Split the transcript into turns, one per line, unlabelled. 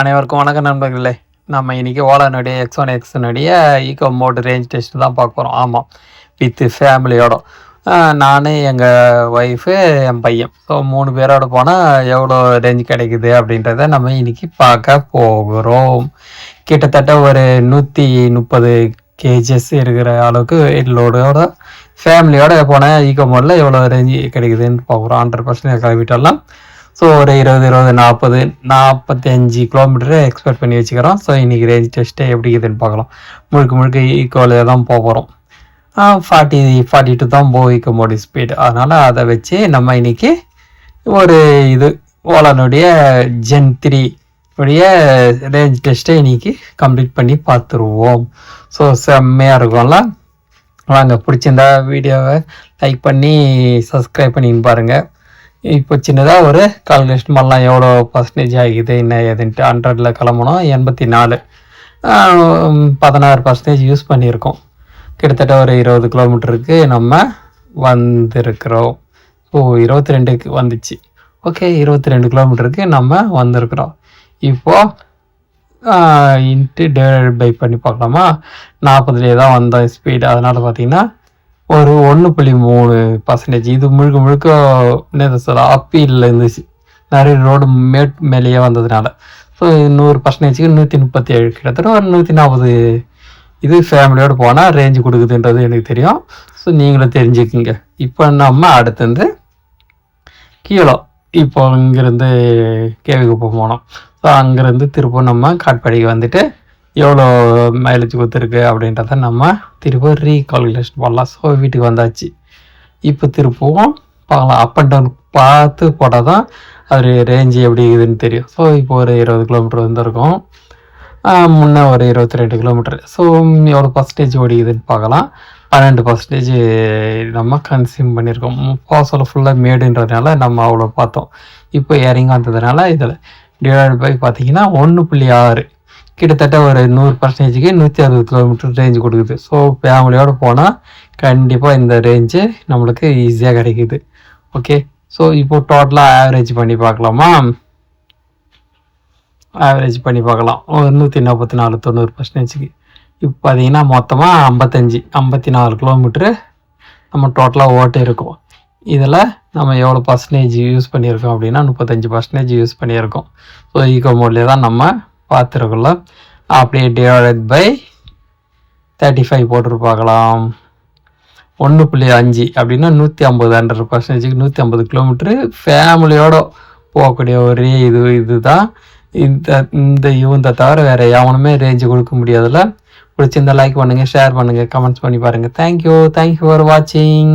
அனைவருக்கும் வணக்கம் நண்பர்களே. நம்ம இன்றைக்கி ஓலானுடைய X1 Xனுடைய ஈகோ மோட் ரேஞ்ச் டெஸ்ட் தான் பார்க்க போகிறோம். ஆமாம், வித் ஃபேமிலியோட நான், எங்கள் ஒய்ஃபு, என் பையன். ஸோ 3 பேரோடு போனால் எவ்வளோ ரேஞ்ச் கிடைக்குது அப்படின்றத நம்ம இன்றைக்கி பார்க்க போகிறோம். கிட்டத்தட்ட ஒரு 130 kgs இருக்கிற அளவுக்கு லோடோட ஃபேமிலியோட போனால் ஈகோ மோடில் எவ்வளோ ரேஞ்ச் கிடைக்குதுன்னு பார்க்குறோம். 100% கிளம்பிட்டலாம். ஸோ ஒரு 20, 45 கிலோமீட்டரு எக்ஸ்பெக்ட் பண்ணி வச்சுக்கிறோம். ஸோ இன்றைக்கி ரேஞ்ச் டெஸ்ட்டே எப்படி இருக்குதுன்னு பார்க்கலாம். முழுக்க ஈக்குவலில் தான் போகிறோம். 42 தான் ஈக்கோ மோடி ஸ்பீடு. அதனால் அதை வச்சு நம்ம இன்றைக்கி ஒரு ஓலானுடைய Gen 3 உடைய ரேஞ்ச் டெஸ்ட்டை இன்றைக்கி கம்ப்ளீட் பண்ணி பார்த்துருவோம். ஸோ செம்மையாக இருக்கும்ல. வாங்க, பிடிச்சிருந்தா வீடியோவை லைக் பண்ணி சப்ஸ்கிரைப் பண்ணின்னு பாருங்கள். இப்போ சின்னதாக ஒரு கால்குலேஷன் பண்ணலாம், எவ்வளோ பர்சன்டேஜ் ஆகிது என்ன ஏதுன்ட்டு. 100ல் கிளம்பணும், 84, 16% யூஸ் பண்ணியிருக்கோம். கிட்டத்தட்ட ஒரு 20 கிலோமீட்டருக்கு நம்ம வந்திருக்கிறோம். ஸோ 22க்கு வந்துச்சு. ஓகே, 22 கிலோமீட்டருக்கு நம்ம வந்திருக்கிறோம். இப்போது டிவைட் பை பண்ணி பார்க்கலாமா. 40லே தான் வந்தோம் ஸ்பீடு. அதனால் பார்த்திங்கன்னா ஒரு 1.3%. இது முழுக்க என்ன சொல்ல அப்பீலில் இருந்துச்சு, நிறைய ரோடு மேலேயே வந்ததுனால. ஸோ 100%க்கு 137, கிட்டத்தட்ட ஒரு 140 இது ஃபேமிலியோடு போனால் ரேஞ்சு கொடுக்குதுன்றது எனக்கு தெரியும். ஸோ நீங்களும் தெரிஞ்சுக்குங்க. இப்போ நம்ம அடுத்தது கீழே, இப்போ இங்கேருந்து கேவிக்கு போனோம். ஸோ அங்கேருந்து திரும்ப நம்ம காட்பாடிக்கு வந்துட்டு எவ்வளோ மைலேஜ் கொடுத்துருக்கு அப்படின்றத நம்ம திரும்ப ரீகால்குலேஷன் பண்ணலாம். ஸோ வீட்டுக்கு வந்தாச்சு. இப்போ திருப்பவும் பார்க்கலாம். அப் அண்ட் டவுன் பார்த்து போட்டால் தான் அது ரேஞ்சு எப்படி இருக்குதுன்னு தெரியும். ஸோ இப்போ ஒரு 20 கிலோமீட்டர் வந்துருக்கோம். முன்னே ஒரு 22 கிலோமீட்டர். ஸோ எவ்வளோ பர்சன்டேஜ் ஓடிக்குதுன்னு பார்க்கலாம். 12% நம்ம கன்சியூம் பண்ணியிருக்கோம். போசல் ஃபுல்லாக மேடுன்றதுனால நம்ம அவ்வளோ பார்த்தோம். இப்போ இறங்கி வந்ததுனால இதில் டிவைட் பை பார்த்திங்கன்னா 1.6, கிட்டத்தட்ட ஒரு 100%க்கு 160 கிலோமீட்டர் ரேஞ்சு கொடுக்குது. ஸோ ஃபேமிலியோடு போனால் கண்டிப்பாக இந்த ரேஞ்சு நம்மளுக்கு ஈஸியாக கிடைக்குது. ஓகே, ஸோ இப்போது டோட்டலாக ஆவரேஜ் பண்ணி பார்க்கலாமா. ஆவரேஜ் பண்ணி பார்க்கலாம். ஒரு 144, 90%க்கு. இப்போ பார்த்தீங்கன்னா மொத்தமாக 54 கிலோமீட்ரு நம்ம டோட்டலாக ஓட்டு இருக்கோம். இதில் நம்ம எவ்வளோ பர்சன்டேஜ் யூஸ் பண்ணியிருக்கோம் அப்படின்னா 35% யூஸ் பண்ணியிருக்கோம். ஸோ ஈகோ மோட்லேயே தான் நம்ம பார்த்துருக்குள்ள. அப்படியே டிவைடட் பை 35 போட்டு பார்க்கலாம். 1.5 அப்படின்னா 150, 100%க்கு 150 கிலோமீட்ரு ஃபேமிலியோடு போகக்கூடிய ஒரே இதுதான் இந்த தவிர வேறு எவனுமே ரேஞ்சு கொடுக்க முடியாதுல்ல. பிடிச்சிருந்தா லைக் பண்ணுங்கள், ஷேர் பண்ணுங்கள், கமெண்ட்ஸ் பண்ணி பாருங்கள். தேங்க்யூ ஃபார் வாட்சிங்.